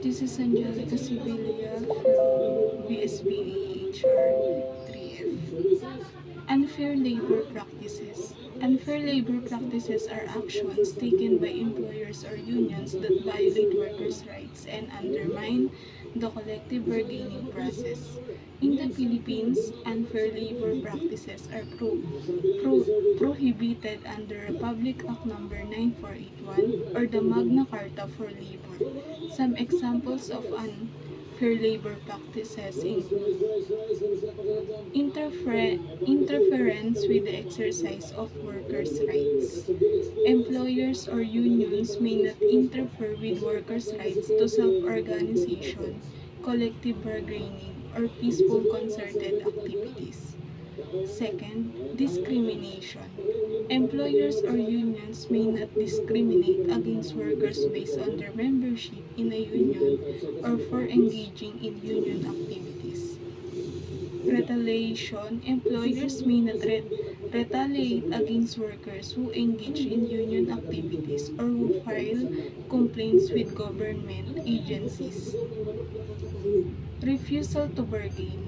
This is Angelica Sevilla from BSBA HR-3F. Unfair labor practices. Unfair labor practices are actions taken by employers or unions that violate workers' rights and undermine the collective bargaining process. In the Philippines, unfair labor practices are prohibited under Republic Act No. 9481 or the Magna Carta for Labor. Some examples of unfair labor practices include interference with the exercise of workers' rights. Employers or unions may not interfere with workers' rights to self-organization, collective bargaining, or peaceful concerted activities. Second, discrimination. Employers or unions may not discriminate against workers based on their membership in a union or for engaging in union activities. Retaliation. Employers may not retaliate against workers who engage in union activities or who file complaints with government agencies. Refusal to bargain.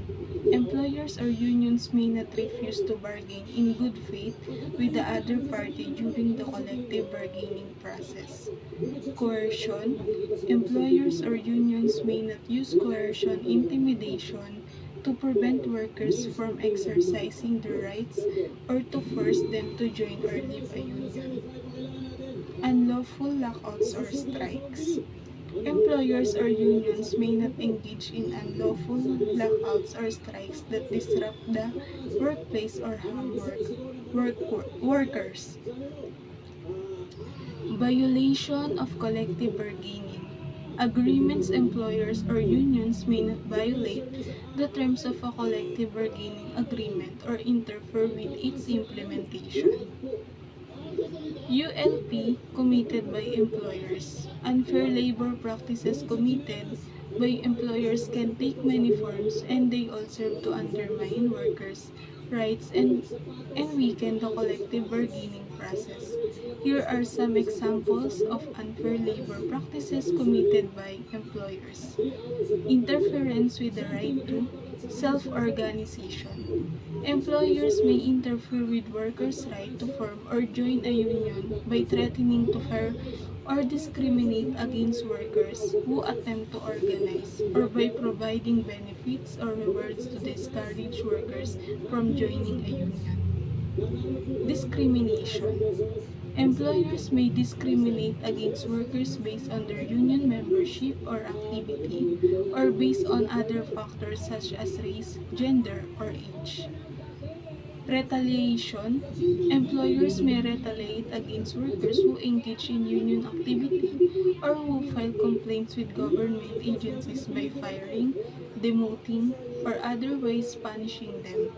Employers or unions may not refuse to bargain in good faith with the other party during the collective bargaining process. Coercion. Employers or unions may not use coercion, intimidation, to prevent workers from exercising their rights or to force them to join or leave a union. Unlawful lockouts or strikes. Employers or unions may not engage in unlawful lockouts or strikes that disrupt the workplace or harm workers. Violation of collective bargaining. Agreements. Employers or unions may not violate the terms of a collective bargaining agreement or interfere with its implementation. ULP committed by employers. Unfair labor practices committed by employers can take many forms, and they all serve to undermine workers' rights and weaken the collective bargaining process. Here are some examples of unfair labor practices committed by employers. Interference with the right to self-organization. Employers may interfere with workers' right to form or join a union by threatening to fire or discriminate against workers who attempt to organize, or by providing benefits or rewards to discourage workers from joining a union. Discrimination. Employers may discriminate against workers based on their union membership or activity, or based on other factors such as race, gender, or age. Retaliation. Employers may retaliate against workers who engage in union activity or who file complaints with government agencies by firing, demoting, or otherwise punishing them.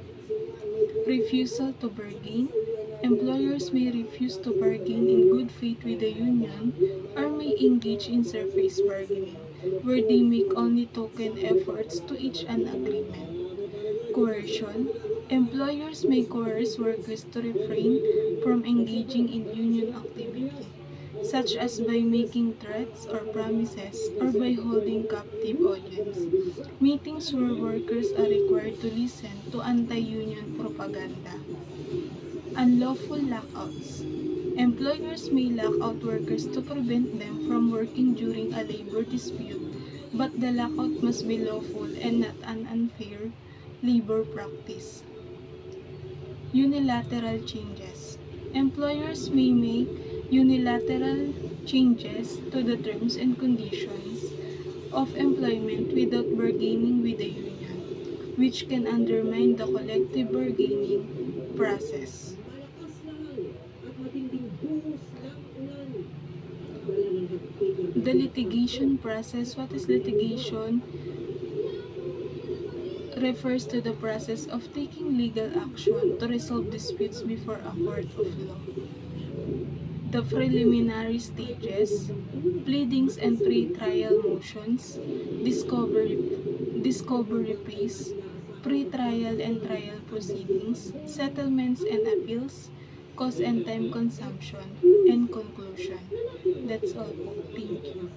Refusal to bargain. Employers may refuse to bargain in good faith with the union or may engage in surface bargaining, where they make only token efforts to reach an agreement. Coercion. Employers may coerce workers to refrain from engaging in union activity, such as by making threats or promises or by holding captive audience meetings where workers are required to listen to anti-union propaganda. Unlawful lockouts. Employers may lock out workers to prevent them from working during a labor dispute, but the lockout must be lawful and not an unfair labor practice. Unilateral changes. Employers may make unilateral changes to the terms and conditions of employment without bargaining with the union, which can undermine the collective bargaining process. The litigation process. What is litigation? Refers to the process of taking legal action to resolve disputes before a court of law. The preliminary stages, pleadings and pre-trial motions, discovery phase, pre-trial and trial proceedings, settlements and appeals, cost and time consumption, and conclusion. That's all po. Thank you.